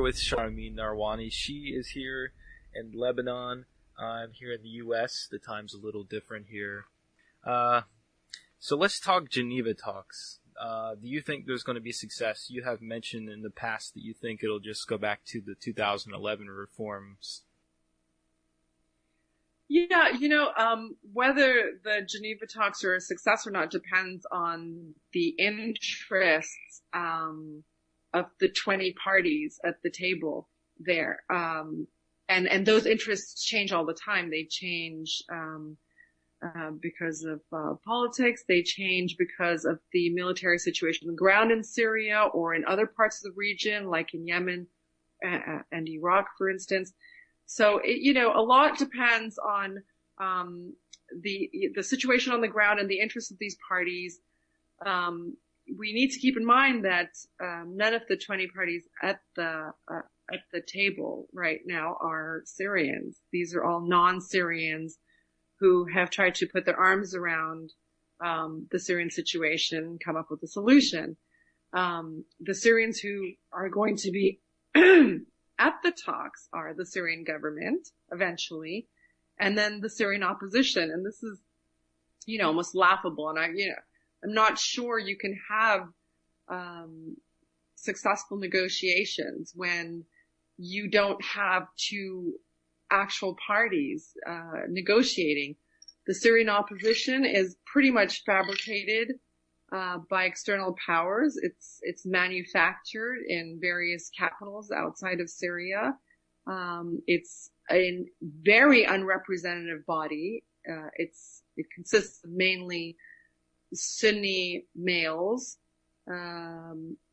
with Sharmeen Narwani. She is here in Lebanon. I'm here in the U.S. The time's a little different here. So let's talk Geneva talks. Do you think there's going to be success? You have mentioned in the past that you think it'll just go back to the 2011 reforms. Yeah, whether the Geneva talks are a success or not depends on the interests of the 20 parties at the table there. And those interests change all the time. They change because of politics. They change because of the military situation on the ground in Syria or in other parts of the region, like in Yemen and Iraq, for instance. So, a lot depends on the situation on the ground and the interests of these parties. We need to keep in mind that none of the 20 parties at the table right now are Syrians. These are all non-Syrians who have tried to put their arms around the Syrian situation, come up with a solution. The Syrians who are going to be at the talks are the Syrian government, eventually, and then the Syrian opposition. And this is, almost laughable. And I'm not sure you can have successful negotiations when you don't have two actual parties negotiating. The Syrian opposition is pretty much fabricated by external powers. It's manufactured in various capitals outside of Syria. It's a very unrepresentative body. It consists of mainly Sunni males.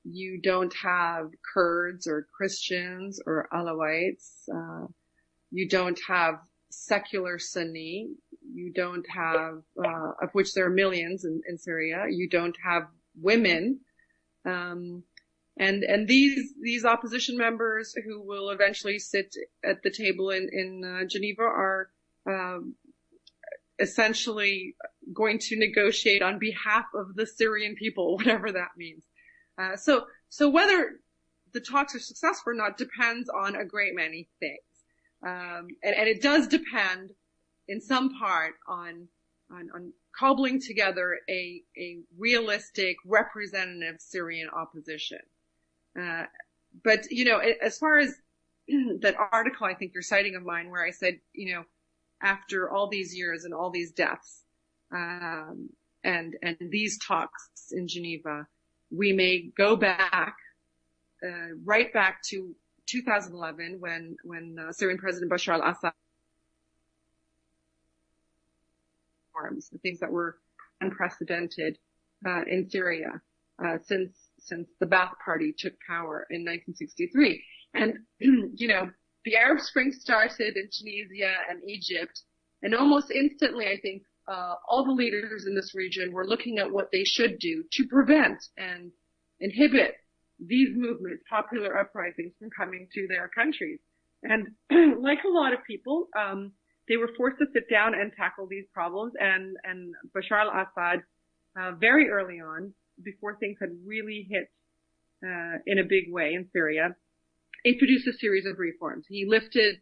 You don't have Kurds or Christians or Alawites. You don't have secular Sunni. You don't have, of which there are millions in Syria. You don't have women. And these opposition members who will eventually sit at the table in Geneva are, essentially going to negotiate on behalf of the Syrian people, whatever that means. So whether the talks are successful or not depends on a great many things. And it does depend in some part on cobbling together a realistic representative Syrian opposition. But, as far as that article I think you're citing of mine where I said, after all these years and all these deaths, and these talks in Geneva, we may go back, right back to 2011 when Syrian President Bashar al-Assad reforms, the things that were unprecedented in Syria since the Ba'ath Party took power in 1963. And the Arab Spring started in Tunisia and Egypt, and almost instantly, I think, all the leaders in this region were looking at what they should do to prevent and inhibit these movements, popular uprisings, from coming to their countries. And like a lot of people, they were forced to sit down and tackle these problems. And Bashar al-Assad, very early on, before things had really hit in a big way in Syria, introduced a series of reforms. He lifted,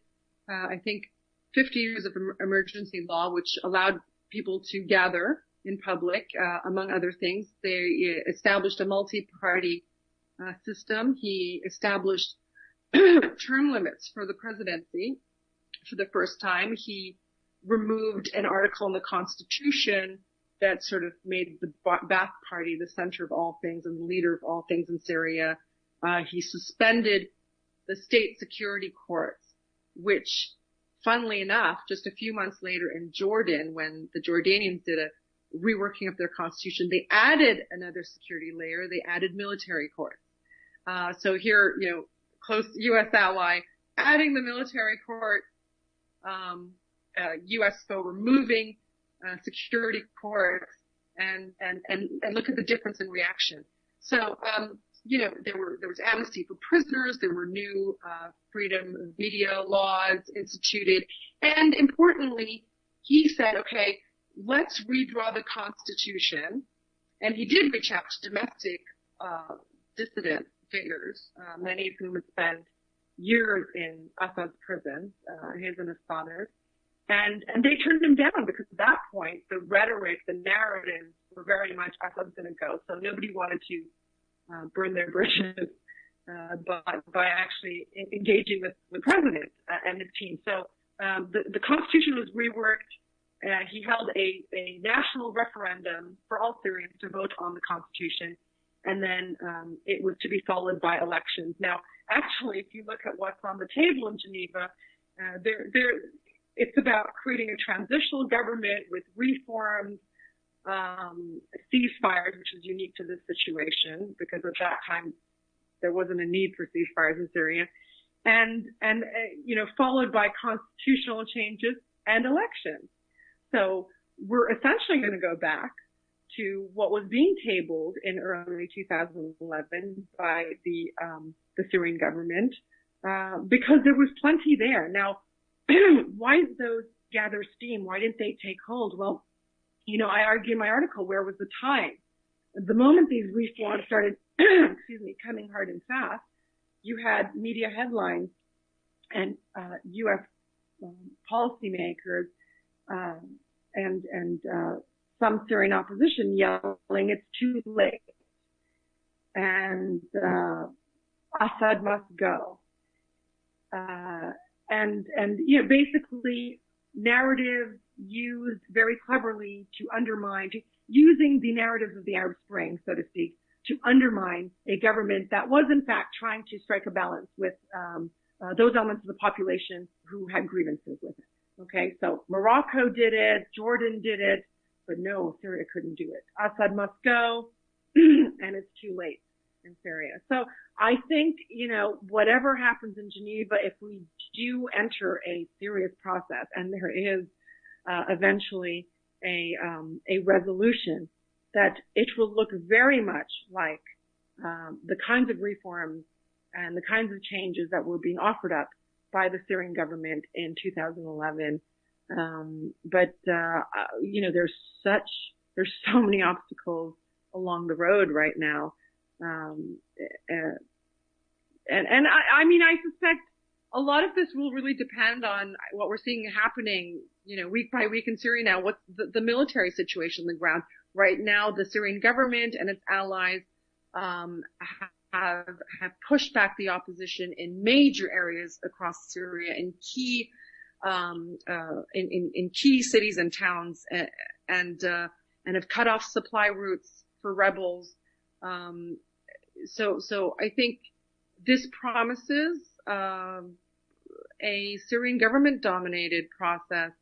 I think, 50 years of emergency law, which allowed people to gather in public, among other things. They established a multi-party system. He established term limits for the presidency for the first time. He removed an article in the Constitution that sort of made the Ba'ath Party the center of all things and the leader of all things in Syria. He suspended the state security courts, which, funnily enough, just a few months later in Jordan, when the Jordanians did a reworking of their constitution, they added another security layer. They added military courts. So here, close U.S. ally, adding the military court, U.S. removing security courts, and look at the difference in reaction. So, there was amnesty for prisoners, there were new freedom of media laws instituted, and importantly, he said, okay, let's redraw the Constitution, and he did reach out to domestic dissident figures, many of whom had spent years in Assad's prison, his and his father's. And they turned him down because at that point, the rhetoric, the narratives were very much Assad's going to go. So nobody wanted to burn their bridges by actually engaging with the president and his team. So the Constitution was reworked. He held a national referendum for all Syrians to vote on the Constitution, and then it was to be followed by elections. Now, actually, if you look at what's on the table in Geneva, it's about creating a transitional government with reforms, ceasefires, which is unique to this situation because at that time there wasn't a need for ceasefires in Syria, and followed by constitutional changes and elections. So we're essentially going to go back to what was being tabled in early 2011 by the Syrian government because there was plenty there. Now, why did those gather steam? Why didn't they take hold? Well, I argue in my article, where was the time? The moment these reforms started, coming hard and fast, you had media headlines and U.S. policymakers and some Syrian opposition yelling, "It's too late," and Assad must go. Basically narrative used very cleverly to undermine, using the narratives of the Arab Spring, so to speak, to undermine a government that was in fact trying to strike a balance with those elements of the population who had grievances with it. Okay, so Morocco did it, Jordan did it, but no, Syria couldn't do it. Assad must go, and it's too late in Syria. So I think, whatever happens in Geneva, if we do enter a serious process, and there is eventually a resolution, that it will look very much like the kinds of reforms and the kinds of changes that were being offered up by the Syrian government in 2011. There's so many obstacles along the road right now. I suspect a lot of this will really depend on what we're seeing happening, week by week in Syria now. What's the military situation on the ground right now? The Syrian government and its allies have pushed back the opposition in major areas across Syria, in key in key cities and towns, and have cut off supply routes for rebels. So I think this promises a Syrian government-dominated process.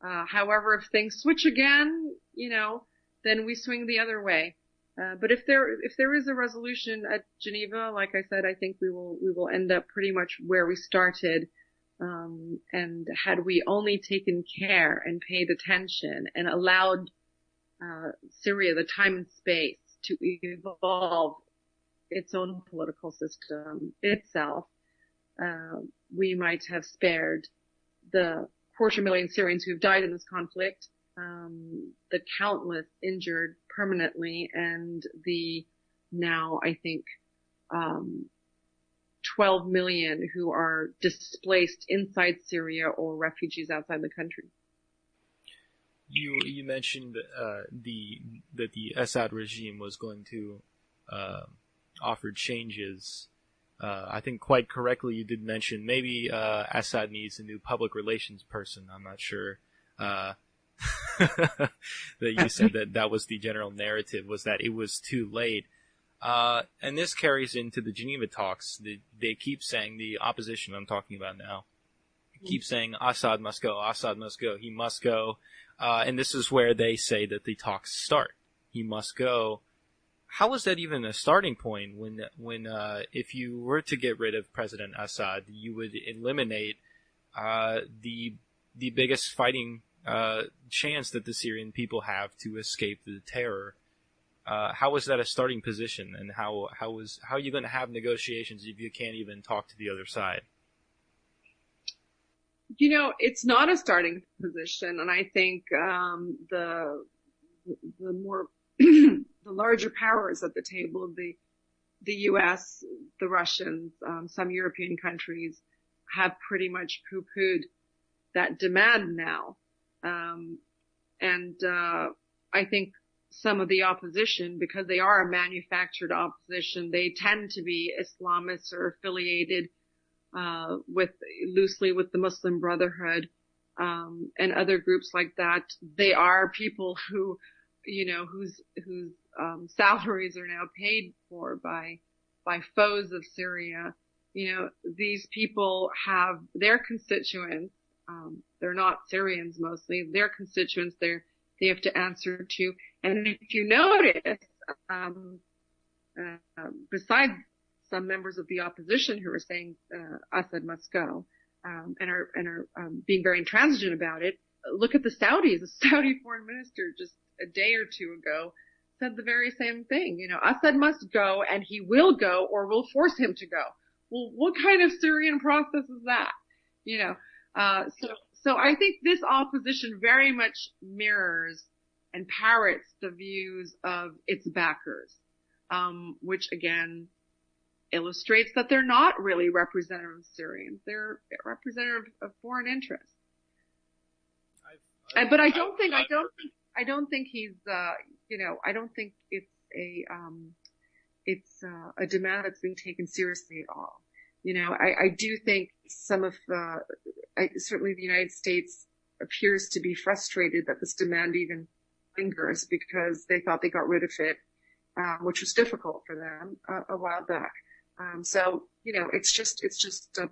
However, if things switch again, then we swing the other way. But if there is a resolution at Geneva, like I said, I think we will end up pretty much where we started. And had we only taken care and paid attention and allowed Syria the time and space to evolve its own political system itself, we might have spared the 250,000 Syrians who have died in this conflict, the countless injured permanently, and the now, I think, 12 million who are displaced inside Syria or refugees outside the country. You mentioned that the Assad regime was going to offer changes. I think quite correctly you did mention maybe Assad needs a new public relations person. I'm not sure that you said that was the general narrative, was that it was too late. And this carries into the Geneva talks. They keep saying, the opposition I'm talking about now, keep saying Assad must go, Assad must go, he must go. And this is where they say that the talks start. He must go. How is that even a starting point when if you were to get rid of President Assad, you would eliminate the biggest fighting chance that the Syrian people have to escape the terror? How is that a starting position, and how are you going to have negotiations if you can't even talk to the other side? It's not a starting position, and I think the more the larger powers at the table, the the U.S., the Russians, some European countries have pretty much poo-pooed that demand now. I think some of the opposition, because they are a manufactured opposition, they tend to be Islamists or affiliated loosely with the Muslim Brotherhood, and other groups like that. They are people who, whose salaries are now paid for by foes of Syria. These people have their constituents. They're not Syrians mostly. Their constituents they have to answer to. And if you notice, besides some members of the opposition who are saying Assad must go, and are being very intransigent about it, look at the Saudis. The Saudi foreign minister just a day or two ago said the very same thing. Assad must go, and he will go, or we'll force him to go. Well, what kind of Syrian process is that? So I think this opposition very much mirrors and parrots the views of its backers, which again illustrates that they're not really representative of Syrians. They're representative of foreign interests. But I don't think he's, I don't think it's a demand that's being taken seriously at all. I do think certainly the United States appears to be frustrated that this demand even lingers, because they thought they got rid of it, which was difficult for them a while back. It's just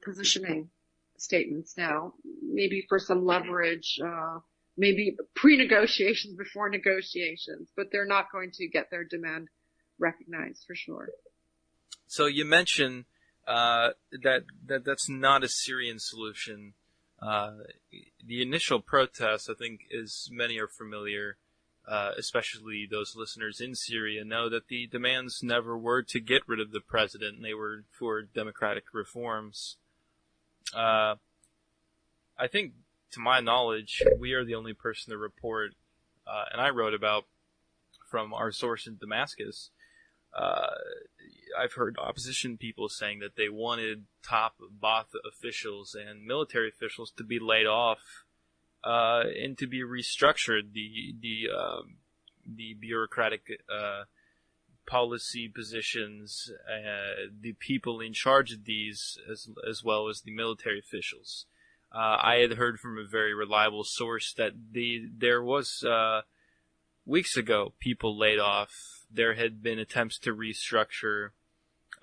positioning statements now, maybe for some leverage, maybe pre-negotiations before negotiations, but they're not going to get their demand recognized for sure. So you mentioned that's not a Syrian solution. The initial protest, I think, as many are familiar, especially those listeners in Syria, know that the demands never were to get rid of the president, and they were for democratic reforms. I think, to my knowledge, we are the only person to report, and I wrote about from our source in Damascus. I've heard opposition people saying that they wanted top Ba'ath officials and military officials to be laid off, and to be restructured. The bureaucratic policy positions, the people in charge of these, as well as the military officials. I had heard from a very reliable source that there was weeks ago people laid off. There had been attempts to restructure,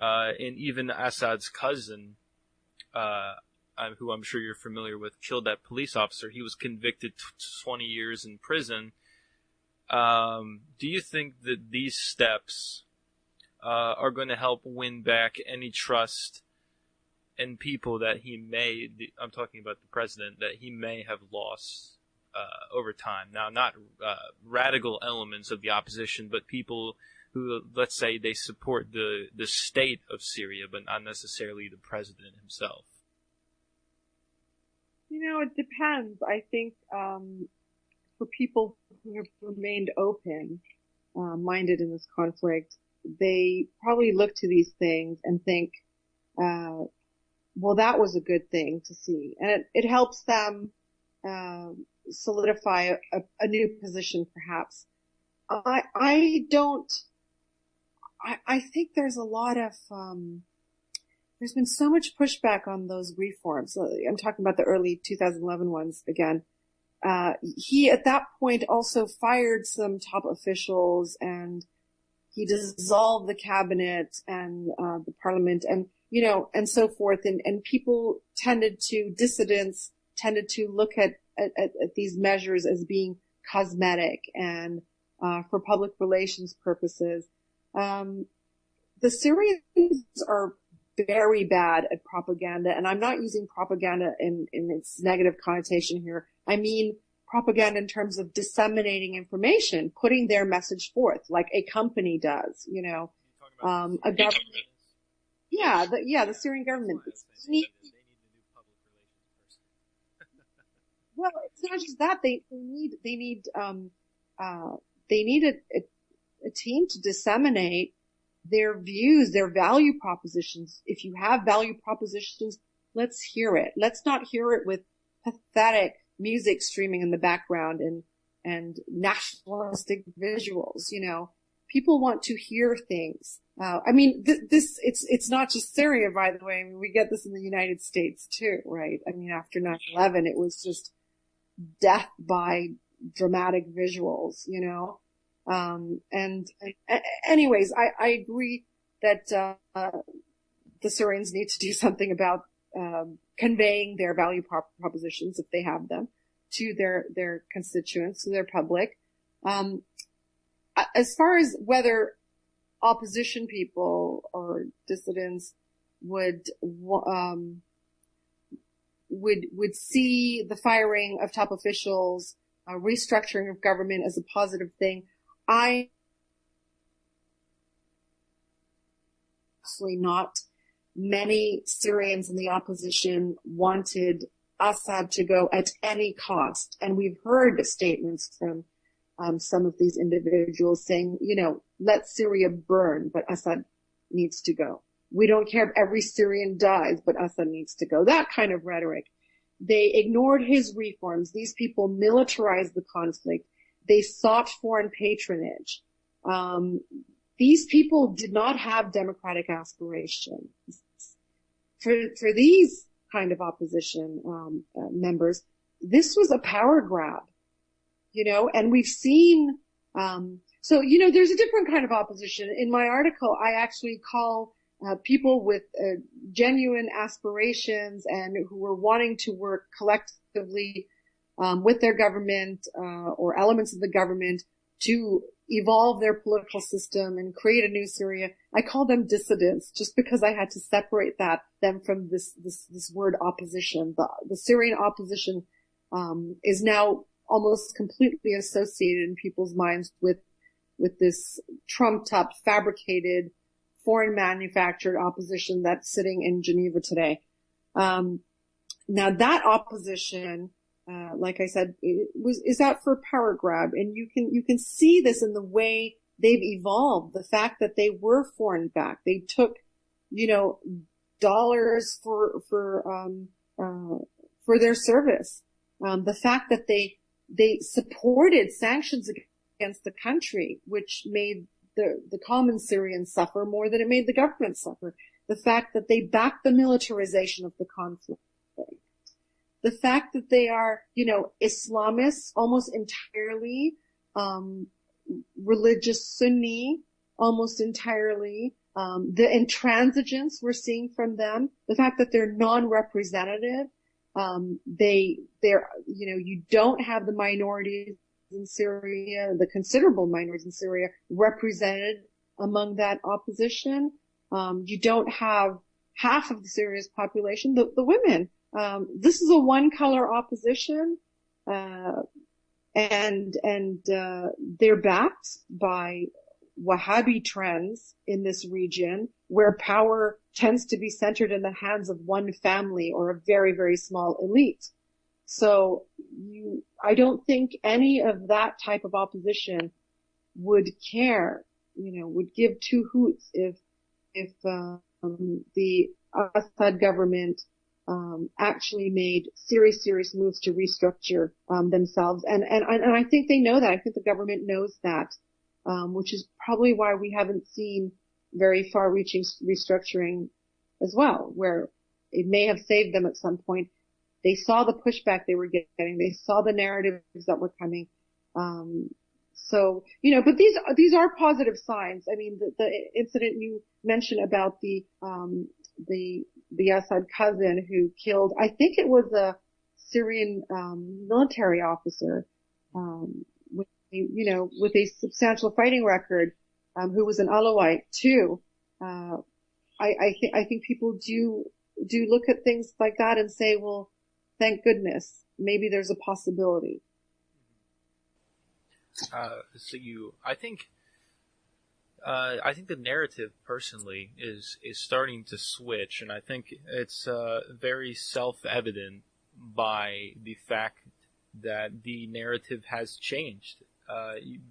and even Assad's cousin, who I'm sure you're familiar with, killed that police officer. He was convicted to 20 years in prison. Do you think that these steps are going to help win back any trust in people that I'm talking about the president, that he may have lost over time? Now, not radical elements of the opposition, but people who, let's say, they support the state of Syria, but not necessarily the president himself. It depends. I think for people who have remained open-minded in this conflict, they probably look to these things and think, well, that was a good thing to see. And it helps them solidify a new position, perhaps. I think there's a lot of, there's been so much pushback on those reforms. I'm talking about the early 2011 ones again. He, at that point, also fired some top officials, and he dissolved the cabinet and the parliament, and and so forth. And dissidents tended to look at these measures as being cosmetic and for public relations purposes. The Syrians are very bad at propaganda, and I'm not using propaganda in its negative connotation here. I mean propaganda in terms of disseminating information, putting their message forth, like a company does, a government. Yeah, the Syrian government. Well, it's not just that. They need a team to disseminate their views, their value propositions. If you have value propositions, let's hear it. Let's not hear it with pathetic music streaming in the background and nationalistic visuals. People want to hear things. It's not just Syria, by the way. I mean, we get this in the United States too, right? I mean, after 9/11, it was just death by dramatic visuals, anyways, I agree that, the Syrians need to do something about, conveying their value propositions, if they have them, to their constituents, to their public. As far as whether opposition people or dissidents would see the firing of top officials, restructuring of government as a positive thing, absolutely not. Many Syrians in the opposition wanted Assad to go at any cost. And we've heard statements from some of these individuals saying, let Syria burn, but Assad needs to go. We don't care if every Syrian dies, but Assad needs to go. That kind of rhetoric. They ignored his reforms. These people militarized the conflict. They sought foreign patronage. These people did not have democratic aspirations. For these kind of opposition members, this was a power grab, and we've seen, there's a different kind of opposition. In my article, I actually call people with genuine aspirations and who were wanting to work collectively with their government or elements of the government to evolve their political system and create a new Syria. I call them dissidents just because I had to separate them from this word opposition. The Syrian opposition is now almost completely associated in people's minds with this trumped up, fabricated, foreign manufactured opposition that's sitting in Geneva today. Now that opposition, like I said, is out for a power grab, and you can see this in the way they've evolved. The fact that they were foreign backed, they took, dollars for their service. The fact that they supported sanctions against the country, which made the common Syrians suffer more than it made the government suffer. The fact that they backed the militarization of the conflict. The fact that they are, Islamists, almost entirely, religious Sunni, almost entirely, the intransigence we're seeing from them, the fact that they're non-representative, you don't have the minorities in Syria, the considerable minorities in Syria represented among that opposition. You don't have half of Syria's population, the women. This is a one color opposition, and they're backed by Wahhabi trends in this region where power tends to be centered in the hands of one family or a very, very small elite. So I don't think any of that type of opposition would care, would give two hoots if the Assad government actually made serious moves to restructure themselves, and I think they know that. I think the government knows that, which is probably why we haven't seen very far-reaching restructuring as well, where it may have saved them at some point. They saw the pushback they were getting. They saw the narratives that were coming. But these are positive signs. I mean, the incident you mentioned about the Assad cousin who killed, I think it was a Syrian military officer, with a substantial fighting record, who was an Alawite too. I think people do look at things like that and say, well, thank goodness, maybe there's a possibility. I think the narrative personally is starting to switch, and I think it's very self-evident by the fact that the narrative has changed.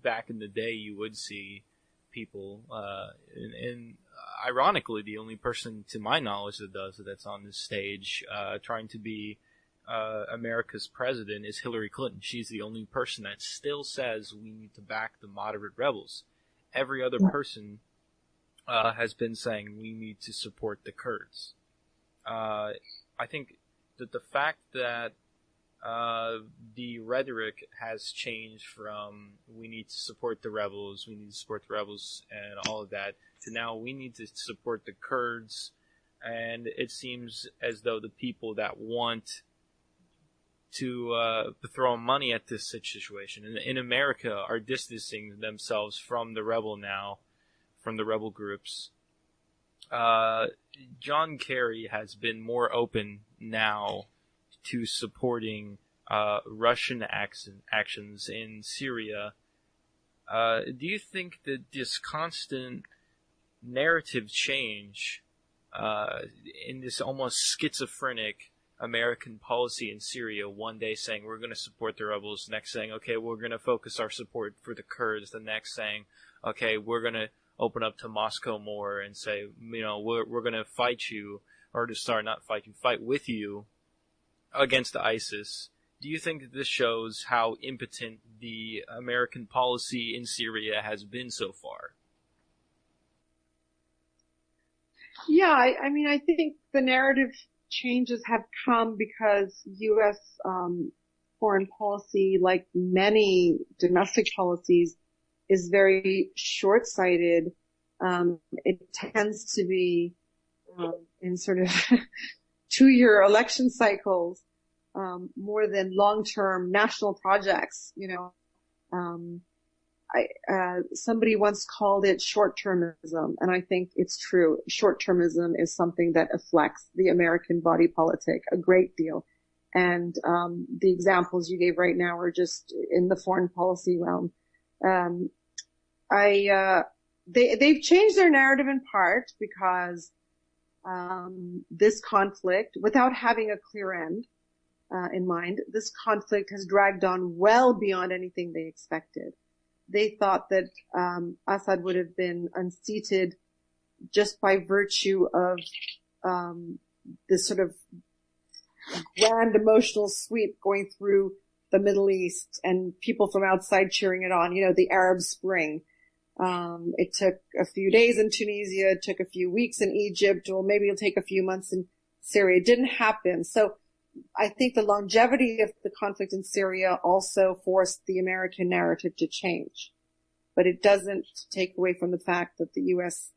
Back in the day, you would see people, and ironically, the only person to my knowledge that does it that's on this stage trying to be America's president is Hillary Clinton. She's the only person that still says we need to back the moderate rebels. Every other person has been saying we need to support the Kurds. I think that the fact that the rhetoric has changed from we need to support the rebels, and all of that, to now we need to support the Kurds, and it seems as though the people that want to throw money at this situation in America are distancing themselves from the rebel groups. John Kerry has been more open now to supporting Russian actions in Syria. Do you think that this constant narrative change in this almost schizophrenic American policy in Syria, one day saying we're going to support the rebels, next saying, okay, we're going to focus our support for the Kurds, the next saying, okay, we're going to open up to Moscow more and say, we're going to fight you, or fight with you against ISIS. Do you think that this shows how impotent the American policy in Syria has been so far? Yeah, I think the narrative changes have come because U.S. Foreign policy, like many domestic policies, is very short-sighted. It tends to be in sort of 2-year election cycles more than long-term national projects. Somebody once called it short-termism, and I think it's true. Short-termism is something that affects the American body politic a great deal. And the examples you gave right now are just in the foreign policy realm. They've changed their narrative in part because this conflict, without having a clear end in mind, this conflict has dragged on well beyond anything they expected. They thought that Assad would have been unseated just by virtue of this sort of grand emotional sweep going through the Middle East and people from outside cheering it on, the Arab Spring. It took a few days in Tunisia, it took a few weeks in Egypt, or maybe it'll take a few months in Syria. It didn't happen. So I think the longevity of the conflict in Syria also forced the American narrative to change. But it doesn't take away from the fact that the U.S.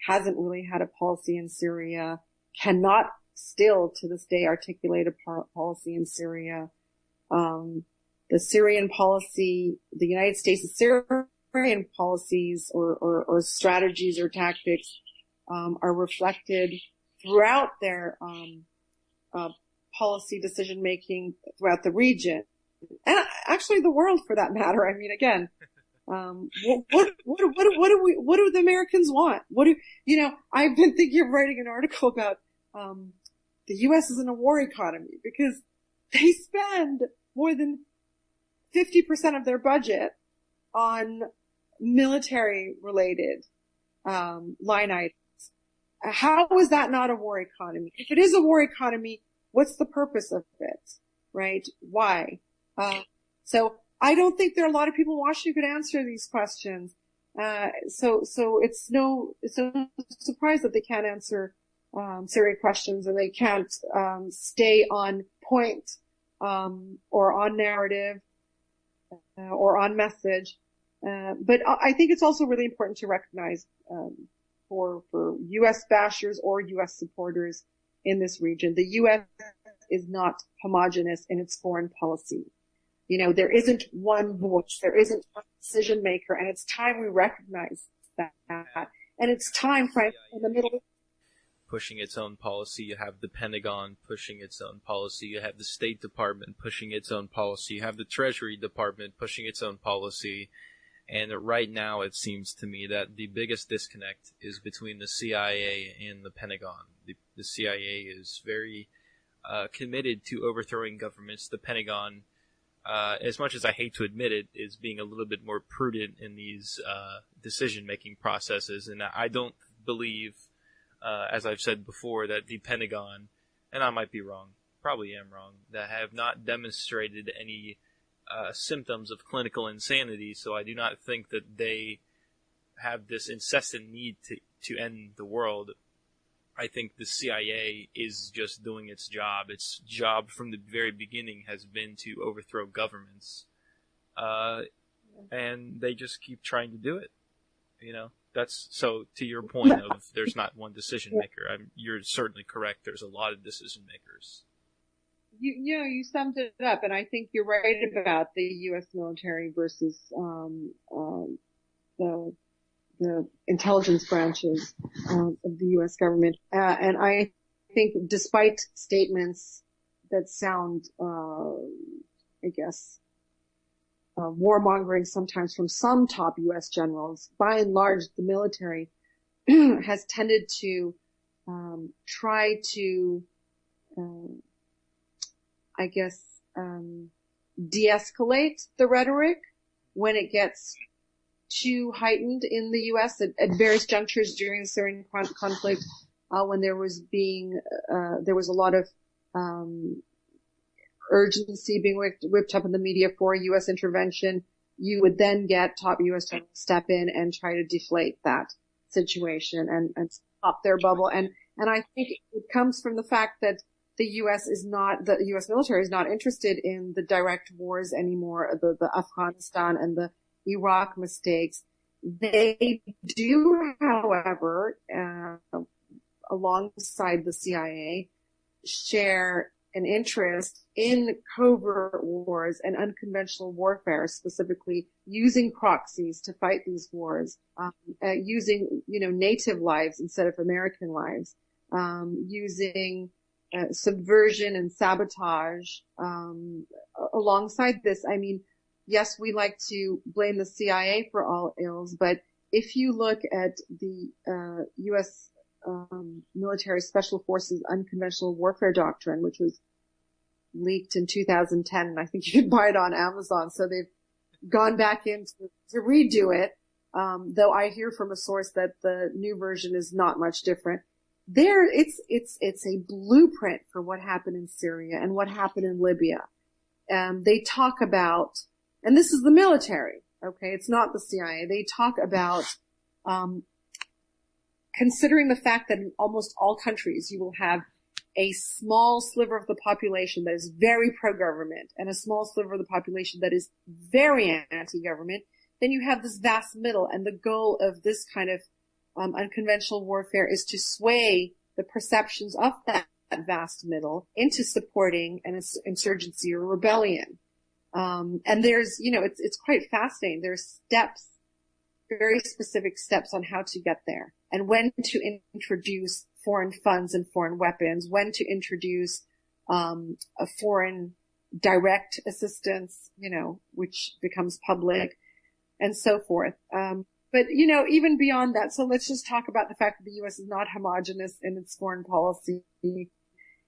hasn't really had a policy in Syria, cannot still to this day articulate a policy in Syria. The Syrian policy, the United States' Syrian policies or strategies or tactics are reflected throughout their policy decision making throughout the region, and actually the world for that matter. Again, what do the Americans want? I've been thinking of writing an article about the U.S. is in a war economy because they spend more than 50% of their budget on military related line items. How is that not a war economy? If it is a war economy, what's the purpose of it, right? Why? So I don't think there are a lot of people in Washington who could answer these questions. So it's no surprise that they can't answer Syria questions and they can't stay on point or on narrative or on message. But I think it's also really important to recognize for U.S. bashers or U.S. supporters in this region, the U.S. is not homogenous in its foreign policy. There isn't one voice, there isn't one decision maker, and it's time we recognize that. And it's time, frankly, in the Middle East. Pushing its own policy, you have the Pentagon pushing its own policy, you have the State Department pushing its own policy, you have the Treasury Department pushing its own policy. And right now, it seems to me that the biggest disconnect is between the CIA and the Pentagon. The CIA is very committed to overthrowing governments. The Pentagon as much as I hate to admit it, is being a little bit more prudent in these decision-making processes. And I don't believe, as I've said before, that the Pentagon, and I might be wrong, probably am wrong, that have not demonstrated any symptoms of clinical insanity. So I do not think that they have this incessant need to end the world. I think the CIA is just doing its job. Its job from the very beginning has been to overthrow governments. And they just keep trying to do it. You know, that's, so to your point of there's not one decision maker, you're certainly correct. There's a lot of decision makers. You summed it up, and I think you're right about the U.S. military versus, the intelligence branches of the U.S. government. And I think despite statements that sound, warmongering sometimes from some top U.S. generals, by and large, the military has tended to try to, de-escalate the rhetoric when it gets too heightened in the U.S. at various junctures during the Syrian conflict, when there was a lot of urgency being whipped up in the media for U.S. intervention. You would then get top U.S. generals step in and try to deflate that situation and stop their bubble. And I think it comes from the fact that the U.S. military is not interested in the direct wars anymore, the Afghanistan and the Iraq mistakes. They do, however, alongside the CIA, share an interest in covert wars and unconventional warfare, specifically using proxies to fight these wars, using, native lives instead of American lives, using subversion and sabotage. Alongside this, yes, we like to blame the CIA for all ills, but if you look at the U.S. Military Special Forces Unconventional Warfare Doctrine, which was leaked in 2010, and I think you can buy it on Amazon, so they've gone back in to redo it, though I hear from a source that the new version is not much different. It's a blueprint for what happened in Syria and what happened in Libya. They talk about, and this is the military, okay? It's not the CIA. They talk about, considering the fact that in almost all countries you will have a small sliver of the population that is very pro-government and a small sliver of the population that is very anti-government, then you have this vast middle, and the goal of this kind of unconventional warfare is to sway the perceptions of that vast middle into supporting an insurgency or rebellion. And there's, it's quite fascinating. There's steps, very specific steps on how to get there and when to introduce foreign funds and foreign weapons, when to introduce, a foreign direct assistance, which becomes public and so forth. But, even beyond that, so let's just talk about the fact that the U.S. is not homogenous in its foreign policy,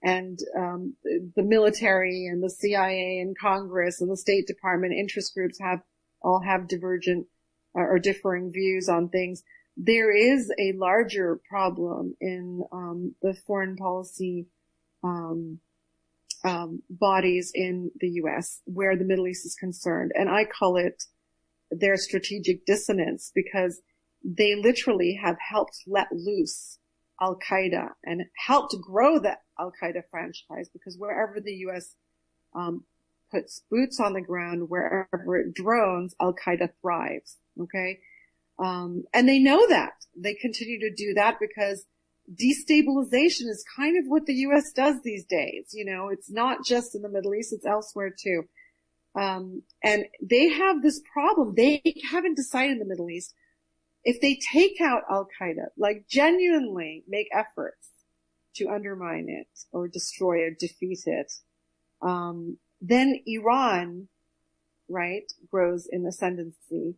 and the military and the CIA and Congress and the State Department interest groups all have divergent or differing views on things. There is a larger problem in the foreign policy bodies in the U.S. where the Middle East is concerned, and I call it their strategic dissonance, because they literally have helped let loose Al-Qaeda and helped grow the Al-Qaeda franchise, because wherever the U.S. Puts boots on the ground, wherever it drones, Al-Qaeda thrives. Okay. And they know that. They continue to do that because destabilization is kind of what the U.S. does these days. It's not just in the Middle East, it's elsewhere too. And they have this problem. They haven't decided in the Middle East if they take out Al-Qaeda, like genuinely make efforts to undermine it or destroy it, defeat it, then Iran, right, grows in ascendancy,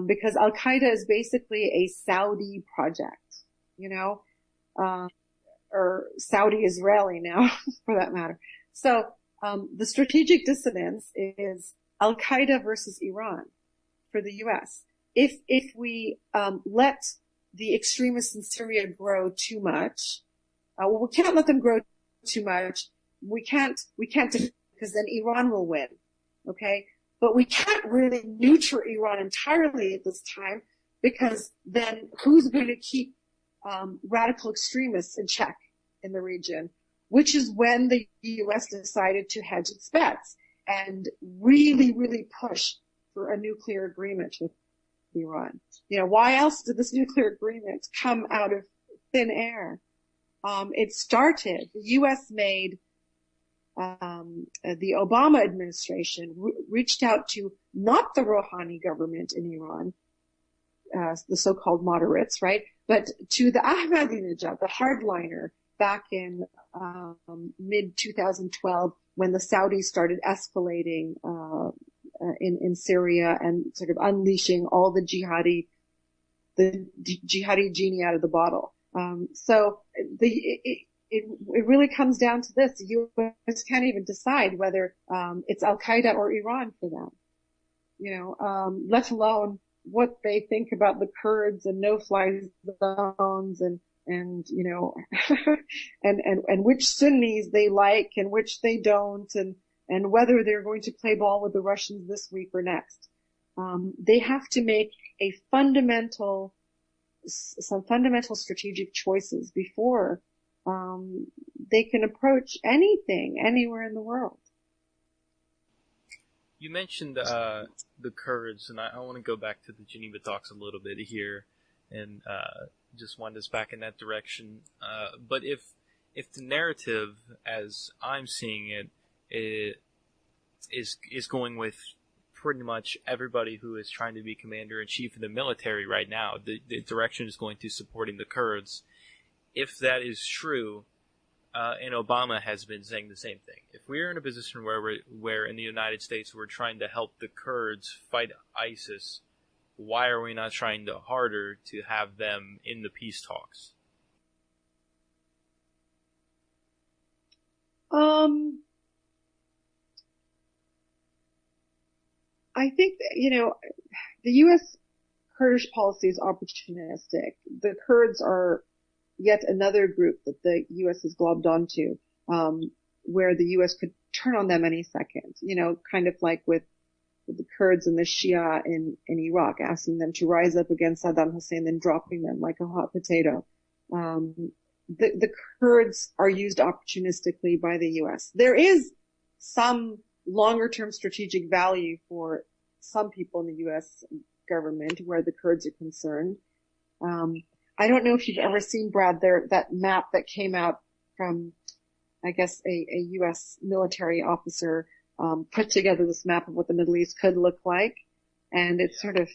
because Al-Qaeda is basically a Saudi project, or Saudi-Israeli now, for that matter. So, The strategic dissonance is Al-Qaeda versus Iran for the U.S. If we let the extremists in Syria grow too much, we can't let them grow too much. We can't because then Iran will win. Okay, but we can't really neuter Iran entirely at this time, because then who's going to keep radical extremists in check in the region? Which is when the U.S. decided to hedge its bets and really, really push for a nuclear agreement with Iran. Why else did this nuclear agreement come out of thin air? It started, the U.S. made, the Obama administration reached out to not the Rouhani government in Iran, the so-called moderates, right? But to the Ahmadinejad, the hardliner, back in mid-2012, when the Saudis started escalating in Syria and sort of unleashing all the jihadi genie out of the bottle. So it really comes down to this. The U.S. can't even decide whether it's Al-Qaeda or Iran for them. Let alone what they think about the Kurds and no-fly zones and and which Sunnis they like and which they don't, and whether they're going to play ball with the Russians this week or next. They have to make some fundamental strategic choices before they can approach anything anywhere in the world. You mentioned the Kurds, and I want to go back to the Geneva talks a little bit here, and just wind us back in that direction. But if the narrative, as I'm seeing it, is going with pretty much everybody who is trying to be commander-in-chief of the military right now, the direction is going to supporting the Kurds. If that is true, and Obama has been saying the same thing, if we're in a position where in the United States we're trying to help the Kurds fight ISIS, why are we not trying harder to have them in the peace talks? I think that, the U.S. Kurdish policy is opportunistic. The Kurds are yet another group that the U.S. has globbed onto, where the U.S. could turn on them any second, kind of like with the Kurds and the Shia in Iraq, asking them to rise up against Saddam Hussein, then dropping them like a hot potato. The Kurds are used opportunistically by the U.S. There is some longer-term strategic value for some people in the U.S. government where the Kurds are concerned. I don't know if you've ever seen, Brad, that map that came out from, I guess, a U.S. military officer put together this map of what the Middle East could look like, and it's sort of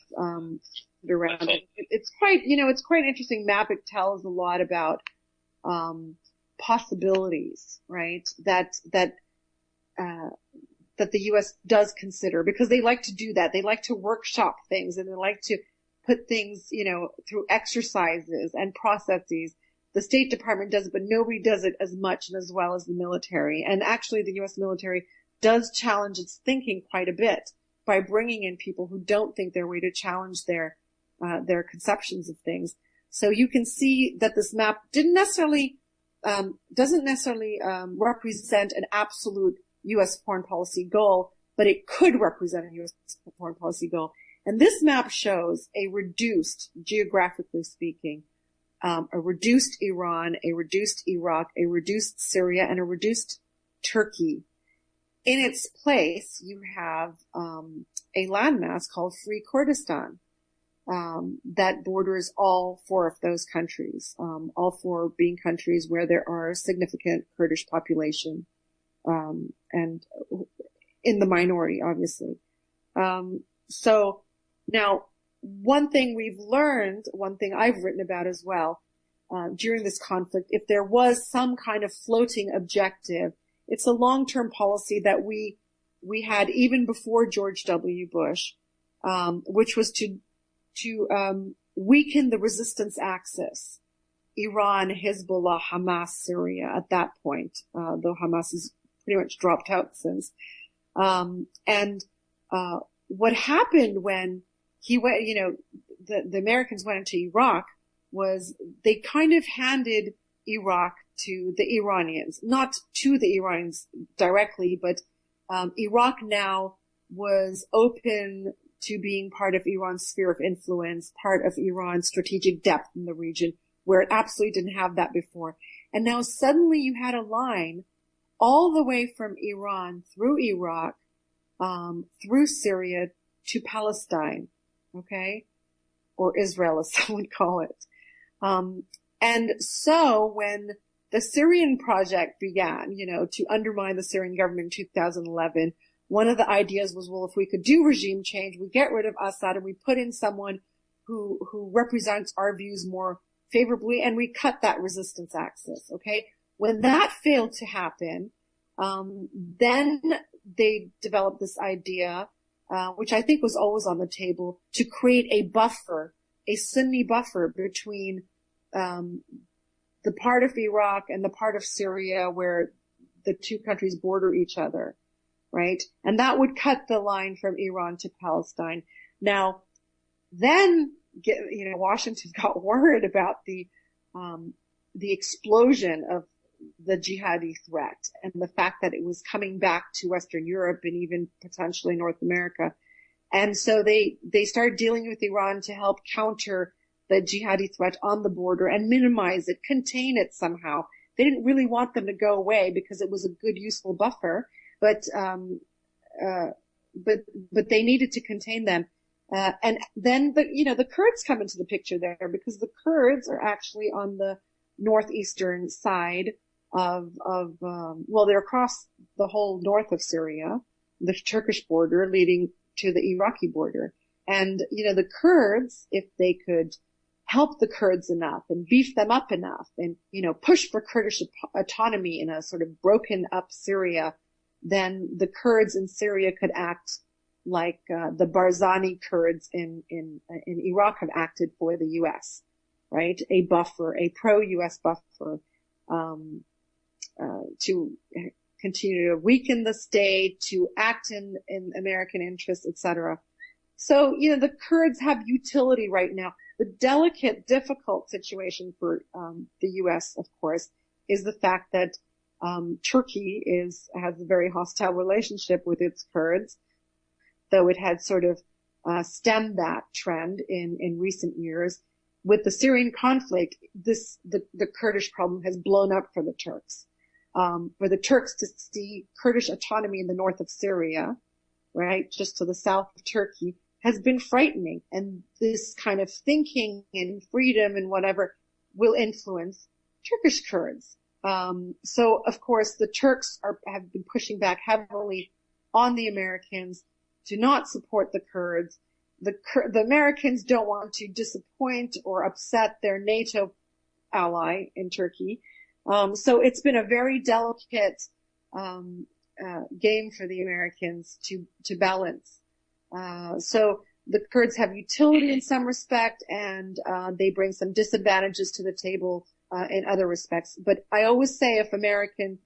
around. It's quite, it's quite an interesting map. It tells a lot about possibilities, right? That the U.S. does consider, because they like to do that. They like to workshop things, and they like to put things, through exercises and processes. The State Department does it, but nobody does it as much and as well as the military. And actually, the U.S. military does challenge its thinking quite a bit by bringing in people who don't think their way to challenge their conceptions of things. So you can see that this map doesn't necessarily represent an absolute U.S. foreign policy goal, but it could represent a U.S. foreign policy goal. And this map shows a reduced, geographically speaking, a reduced Iran, a reduced Iraq, a reduced Syria, and a reduced Turkey. In its place, you have a landmass called Free Kurdistan that borders all four of those countries, all four being countries where there are significant Kurdish population, and in the minority, obviously. So now, one thing we've learned, one thing I've written about as well, during this conflict, if there was some kind of floating objective, it's a long-term policy that we had even before George W. Bush, which was to weaken the resistance axis. Iran, Hezbollah, Hamas, Syria at that point, though Hamas is pretty much dropped out since. What happened when he went, the Americans went into Iraq was they kind of handed Iraq to the Iranians, not to the Iranians directly, but Iraq now was open to being part of Iran's sphere of influence, part of Iran's strategic depth in the region, where it absolutely didn't have that before. And now suddenly you had a line all the way from Iran through Iraq, through Syria to Palestine, okay? Or Israel, as some would call it. And so when the Syrian project began, to undermine the Syrian government in 2011, one of the ideas was, well, if we could do regime change, we get rid of Assad and we put in someone who represents our views more favorably, and we cut that resistance axis, okay? When that failed to happen, then they developed this idea, which I think was always on the table, to create a buffer, a Sunni buffer between the part of Iraq and the part of Syria where the two countries border each other, right? And that would cut the line from Iran to Palestine. Now, then, Washington got worried about the explosion of the jihadi threat and the fact that it was coming back to Western Europe and even potentially North America. And so they started dealing with Iran to help counter the jihadi threat on the border and minimize it, contain it somehow. They didn't really want them to go away because it was a good, useful buffer, but they needed to contain them. And then the Kurds come into the picture there because the Kurds are actually on the northeastern side they're across the whole north of Syria, the Turkish border leading to the Iraqi border. And, the Kurds, if they could help the Kurds enough and beef them up enough and, push for Kurdish autonomy in a sort of broken up Syria, then the Kurds in Syria could act like the Barzani Kurds in Iraq have acted for the U.S., right? A buffer, a pro-U.S. buffer, to continue to weaken the state, to act in American interests, etc. So, the Kurds have utility right now. The delicate, difficult situation for the U.S., of course, is the fact that Turkey has a very hostile relationship with its Kurds, though it had sort of stemmed that trend in recent years. With the Syrian conflict, the Kurdish problem has blown up for the Turks. For the Turks to see Kurdish autonomy in the north of Syria, right, just to the south of Turkey, has been frightening. And this kind of thinking and freedom and whatever will influence Turkish Kurds. So, of course, the Turks have been pushing back heavily on the Americans to not support the Kurds. The Americans don't want to disappoint or upset their NATO ally in Turkey. So it's been a very delicate game for the Americans to balance. So the Kurds have utility in some respect, and they bring some disadvantages to the table in other respects. But I always say if American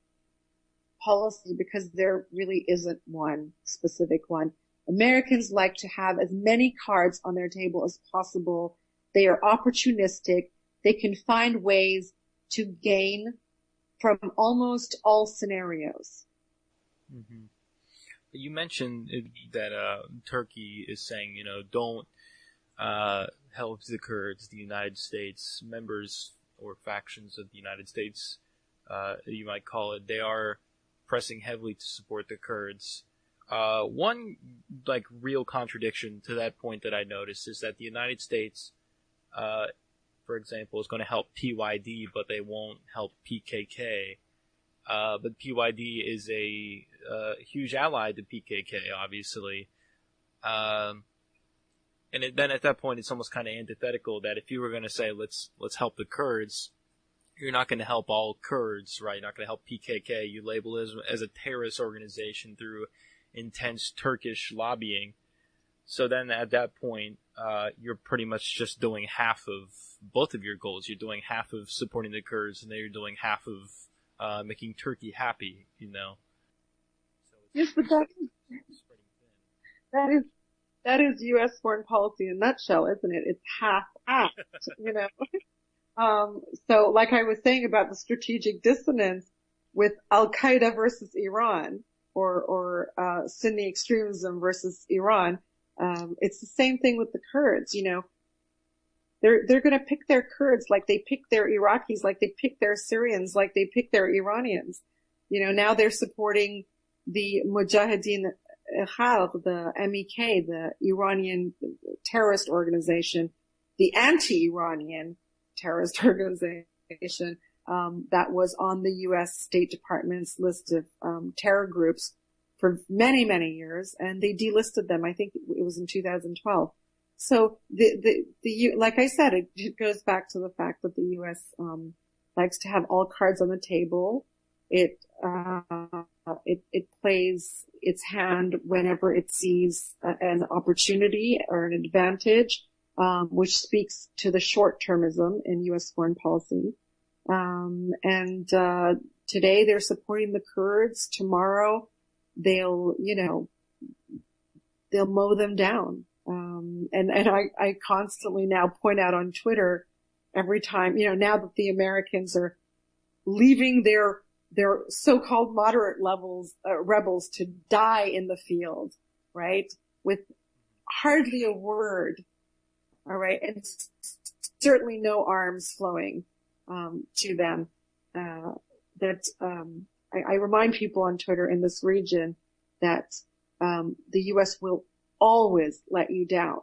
policy, because there really isn't one specific one, Americans like to have as many cards on their table as possible. They are opportunistic. They can find ways to gain from almost all scenarios. Mm-hmm. You mentioned that Turkey is saying, don't help the Kurds, the United States, members or factions of the United States, you might call it. They are pressing heavily to support the Kurds. One real contradiction to that point that I noticed is that the United States, for example, is going to help PYD, but they won't help PKK. But PYD is a huge ally to PKK, obviously. And then at that point, it's almost kind of antithetical that if you were going to say, let's help the Kurds, you're not going to help all Kurds, right? You're not going to help PKK. You label it as a terrorist organization through intense Turkish lobbying. So then at that point, you're pretty much just doing half of both of your goals. You're doing half of supporting the Kurds, and then you're doing half of making Turkey happy, Yes, but that is U.S. foreign policy in a nutshell, isn't it? It's half-assed, you know. So like I was saying about the strategic dissonance with Al-Qaeda versus Iran or Sunni extremism versus Iran, it's the same thing with the Kurds, you know. They're going to pick their Kurds like they pick their Iraqis, like they pick their Syrians, like they pick their Iranians. You know, now they're supporting the Mujahideen Khalq, the MEK, the Iranian terrorist organization, the anti-Iranian terrorist organization that was on the U.S. State Department's list of terror groups for many, many years, and they delisted them. I think it was in 2012. So like I said, it goes back to the fact that the U.S. Likes to have all cards on the table. It plays its hand whenever it sees an opportunity or an advantage, which speaks to the short-termism in U.S. foreign policy. Today they're supporting the Kurds. Tomorrow they'll mow them down. I constantly now point out on Twitter every time, you know, now that the Americans are leaving their so-called moderate rebels to die in the field, right? With hardly a word, all right? And certainly no arms flowing, to them. I remind people on Twitter in this region that, the U.S. will always let you down.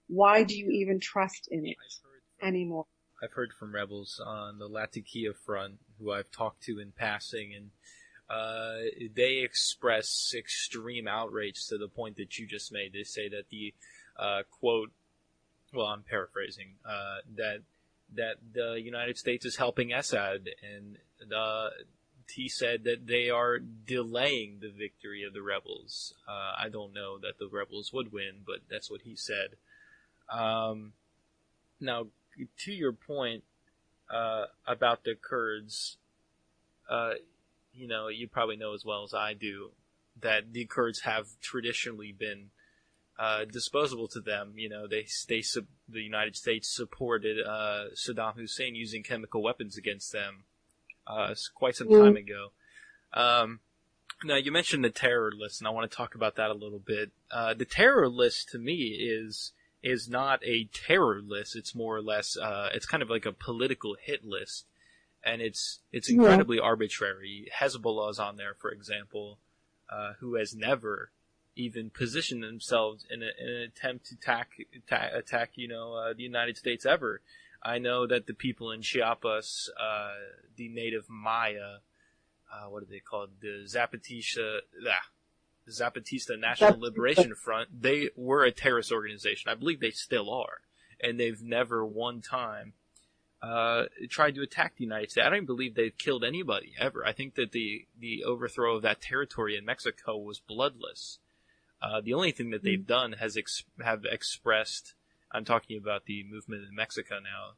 Why do you even trust in it anymore? I've heard from rebels on the Latakia front who I've talked to in passing, and they express extreme outrage to the point that you just made. They say that the quote, well, I'm paraphrasing, that the United States is helping Assad, and he said that they are delaying the victory of the rebels. I don't know that the rebels would win, but that's what he said. Now, to your point about the Kurds, you know, you probably know as well as I do that the Kurds have traditionally been disposable to them. You know, the United States supported Saddam Hussein using chemical weapons against them quite some time ago. Now, you mentioned the terror list, and I want to talk about that a little bit. The terror list, to me, is not a terror list. It's more or less, it's kind of like a political hit list, and it's incredibly arbitrary. Hezbollah's on there, for example, who has never even positioned themselves in an attempt to attack, you know, the United States ever. I know that the people in Chiapas, the native Maya, what are they called? The Zapatista National Liberation Front, they were a terrorist organization. I believe they still are. And they've never one time tried to attack the United States. I don't believe they've killed anybody ever. I think that the overthrow of that territory in Mexico was bloodless. The only thing that they've done have expressed, I'm talking about the movement in Mexico now,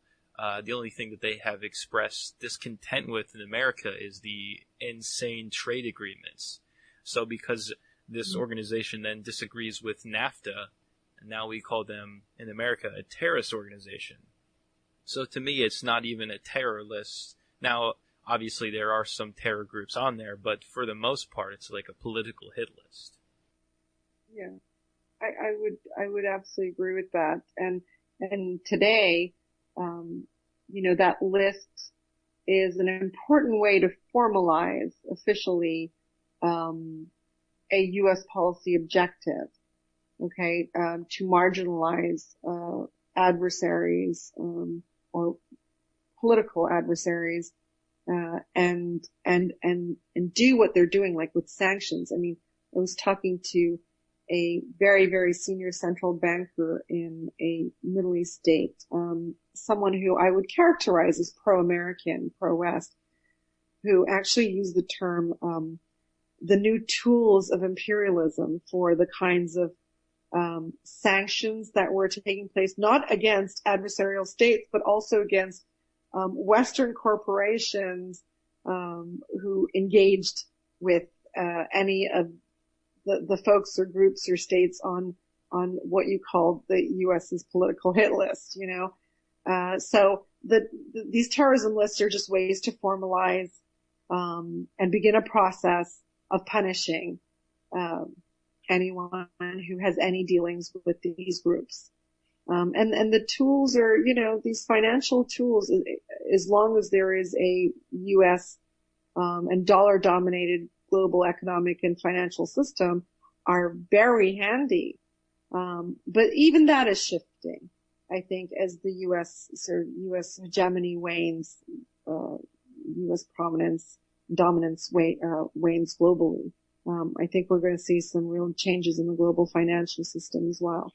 the only thing that they have expressed discontent with in America is the insane trade agreements. So because this organization then disagrees with NAFTA, and now we call them in America a terrorist organization. So to me, it's not even a terror list. Now, obviously there are some terror groups on there, but for the most part, it's like a political hit list. Yeah, I would absolutely agree with that. And today, you know, that list is an important way to formalize officially, a U.S. policy objective, okay, to marginalize, adversaries, or political adversaries, and do what they're doing, like with sanctions. I mean, I was talking to a very, very senior central banker in a Middle East state, someone who I would characterize as pro-American, pro-West, who actually used the term, the new tools of imperialism for the kinds of sanctions that were taking place, not against adversarial states, but also against Western corporations who engaged with any of the folks or groups or states on what you called the U.S.'s political hit list, So these terrorism lists are just ways to formalize, and begin a process of punishing, anyone who has any dealings with these groups. And the tools are, these financial tools, as long as there is a U.S. And dollar-dominated global economic and financial system, are very handy. But even that is shifting, I think, as the U.S. hegemony wanes, U.S. prominence, dominance wanes globally. I think we're going to see some real changes in the global financial system as well.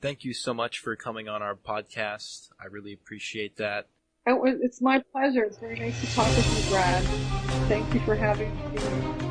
Thank you so much for coming on our podcast. I really appreciate that. It's my pleasure. It's very nice to talk with you, Brad. Thank you for having me.